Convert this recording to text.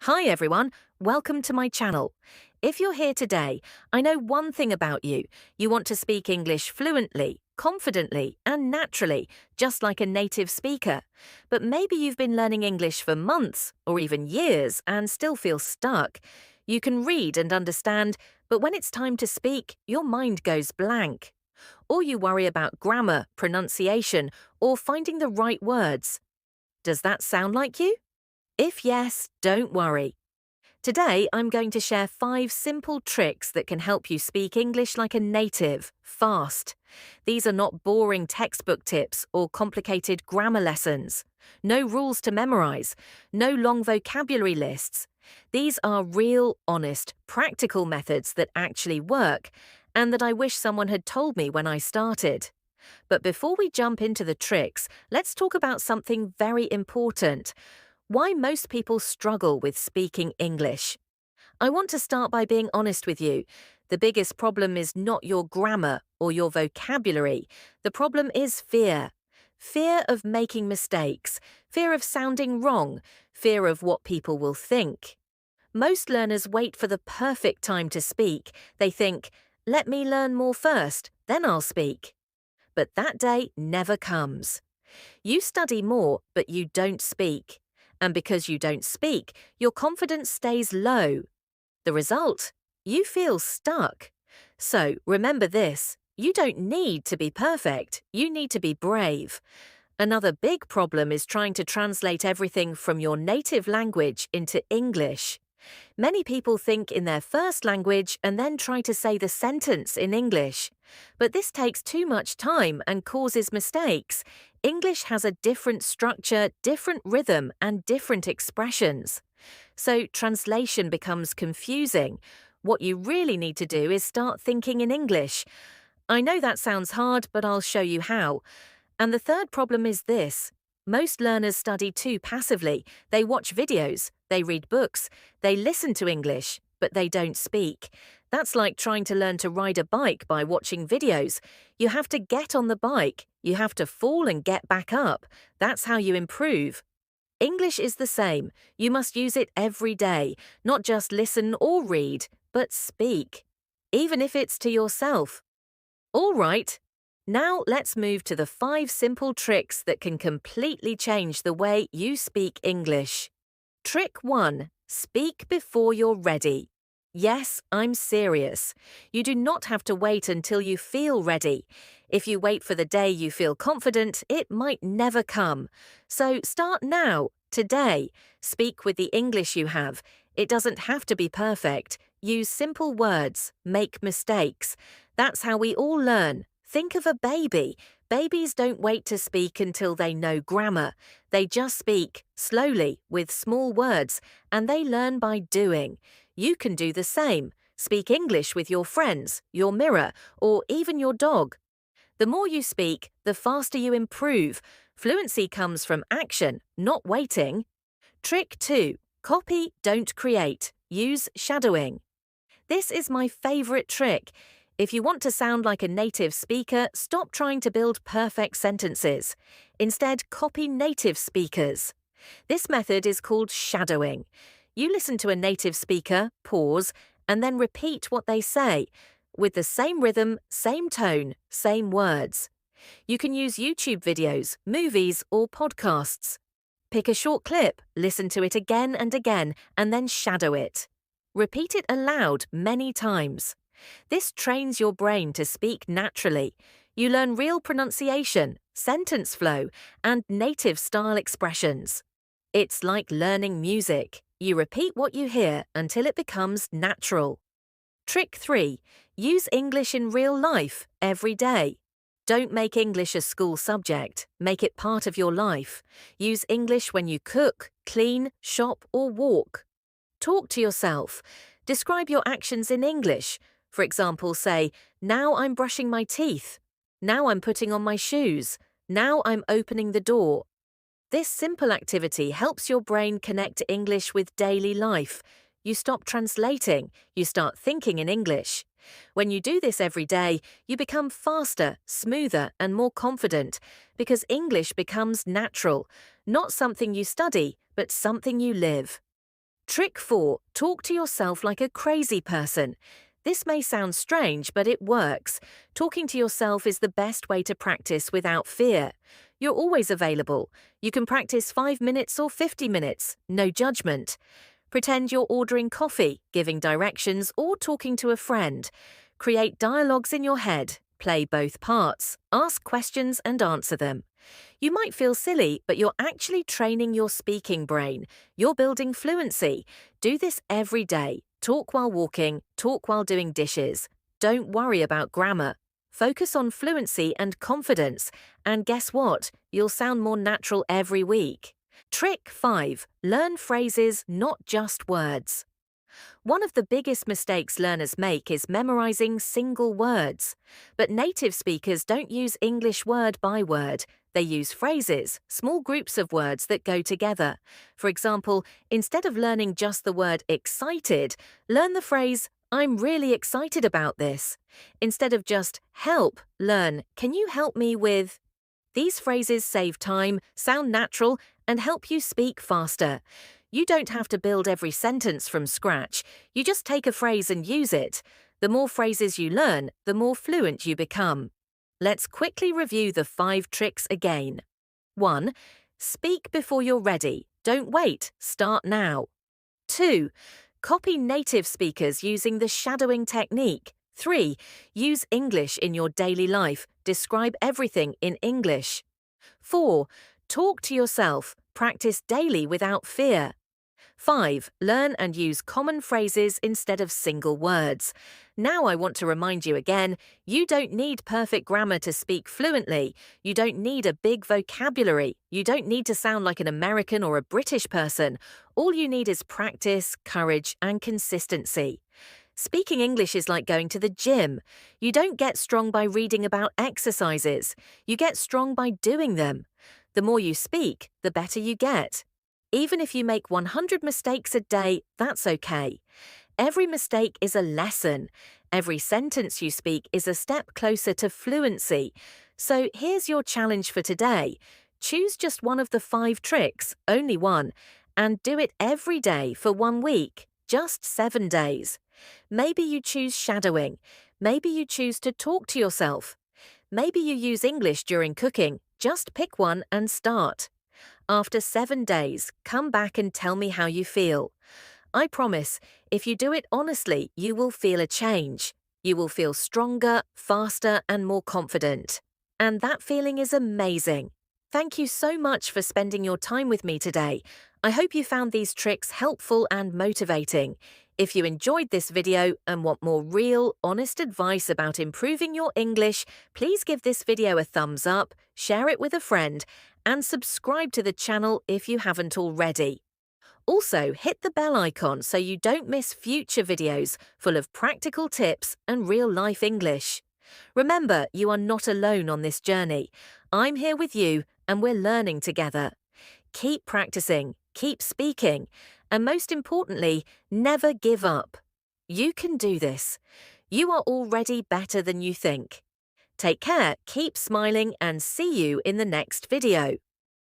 Hi everyone, welcome to my channel. If you're here today, I know one thing about you. You want to speak English fluently, confidently, and naturally, just like a native speaker. But maybe you've been learning English for months or even years and still feel stuck. You can read and understand, but when it's time to speak, your mind goes blank. Or you worry about grammar, pronunciation, or finding the right words. Does that sound like you? If yes, don't worry. Today, I'm going to share 5 simple tricks that can help you speak English like a native, fast. These are not boring textbook tips or complicated grammar lessons. No rules to memorize, no long vocabulary lists. These are real, honest, practical methods that actually work, and that I wish someone had told me when I started. But before we jump into the tricks, let's talk about something very important. Why most people struggle with speaking English. I want to start by being honest with you. The biggest problem is not your grammar or your vocabulary. The problem is fear. Fear of making mistakes, fear of sounding wrong, fear of what people will think. Most learners wait for the perfect time to speak. They think, let me learn more first, then I'll speak. But that day never comes. You study more, but you don't speak. And because you don't speak, your confidence stays low. The result? You feel stuck. So remember this, you don't need to be perfect, you need to be brave. Another big problem is trying to translate everything from your native language into English. Many people think in their first language and then try to say the sentence in English. But this takes too much time and causes mistakes. English has a different structure, different rhythm, and different expressions. So translation becomes confusing. What you really need to do is start thinking in English. I know that sounds hard, but I'll show you how. And the third problem is this. Most learners study too passively. They watch videos, they read books, they listen to English, but they don't speak. That's like trying to learn to ride a bike by watching videos. You have to get on the bike, you have to fall and get back up. That's how you improve. English is the same. You must use it every day, not just listen or read, but speak. Even if it's to yourself. All right. Now let's move to the 5 simple tricks that can completely change the way you speak English. Trick 1. Speak before you're ready. Yes, I'm serious. You do not have to wait until you feel ready. If you wait for the day you feel confident, it might never come. So start now, today. Speak with the English you have. It doesn't have to be perfect. Use simple words. Make mistakes. That's how we all learn. Think of a baby. Babies don't wait to speak until they know grammar. They just speak, slowly, with small words, and they learn by doing. You can do the same. Speak English with your friends, your mirror, or even your dog. The more you speak, the faster you improve. Fluency comes from action, not waiting. Trick 2. Copy, don't create. Use shadowing. This is my favorite trick. If you want to sound like a native speaker, stop trying to build perfect sentences. Instead, copy native speakers. This method is called shadowing. You listen to a native speaker, pause, and then repeat what they say, with the same rhythm, same tone, same words. You can use YouTube videos, movies, or podcasts. Pick a short clip, listen to it again and again, and then shadow it. Repeat it aloud many times. This trains your brain to speak naturally. You learn real pronunciation, sentence flow, and native style expressions. It's like learning music. You repeat what you hear until it becomes natural. Trick 3. Use English in real life, every day. Don't make English a school subject. Make it part of your life. Use English when you cook, clean, shop, or walk. Talk to yourself. Describe your actions in English. For example, say, now I'm brushing my teeth. Now I'm putting on my shoes. Now I'm opening the door. This simple activity helps your brain connect English with daily life. You stop translating. You start thinking in English. When you do this every day, you become faster, smoother, and more confident because English becomes natural, not something you study, but something you live. Trick 4. Talk to yourself like a crazy person. This may sound strange, but it works. Talking to yourself is the best way to practice without fear. You're always available. You can practice 5 minutes or 50 minutes, no judgment. Pretend you're ordering coffee, giving directions, or talking to a friend. Create dialogues in your head. Play both parts. Ask questions and answer them. You might feel silly, but you're actually training your speaking brain. You're building fluency. Do this every day. Talk while walking, talk while doing dishes. Don't worry about grammar. Focus on fluency and confidence. And guess what? You'll sound more natural every week. Trick 5. Learn phrases, not just words. One of the biggest mistakes learners make is memorizing single words. But native speakers don't use English word by word. They use phrases, small groups of words that go together. For example, instead of learning just the word excited, learn the phrase, I'm really excited about this. Instead of just help, learn, can you help me with? These phrases save time, sound natural, and help you speak faster. You don't have to build every sentence from scratch. You just take a phrase and use it. The more phrases you learn, the more fluent you become. Let's quickly review the 5 tricks again. 1. Speak before you're ready. Don't wait. Start now. 2. Copy native speakers using the shadowing technique. 3. Use English in your daily life. Describe everything in English. 4. Talk to yourself. Practice daily without fear. 5. Learn and use common phrases instead of single words. Now I want to remind you again, you don't need perfect grammar to speak fluently. You don't need a big vocabulary. You don't need to sound like an American or a British person. All you need is practice, courage, and consistency. Speaking English is like going to the gym. You don't get strong by reading about exercises. You get strong by doing them. The more you speak, the better you get. Even if you make 100 mistakes a day, that's okay. Every mistake is a lesson. Every sentence you speak is a step closer to fluency. So here's your challenge for today. Choose just one of the 5 tricks, only one, and do it every day for 1 week, just 7 days. Maybe you choose shadowing. Maybe you choose to talk to yourself. Maybe you use English during cooking. Just pick one and start. After 7 days, come back and tell me how you feel. I promise, if you do it honestly, you will feel a change. You will feel stronger, faster, and more confident. And that feeling is amazing. Thank you so much for spending your time with me today. I hope you found these tricks helpful and motivating. If you enjoyed this video and want more real, honest advice about improving your English, please give this video a thumbs up, share it with a friend, and subscribe to the channel if you haven't already. Also, hit the bell icon so you don't miss future videos full of practical tips and real-life English. Remember, you are not alone on this journey. I'm here with you, and we're learning together. Keep practicing, keep speaking, and most importantly, never give up. You can do this. You are already better than you think. Take care, keep smiling, and see you in the next video.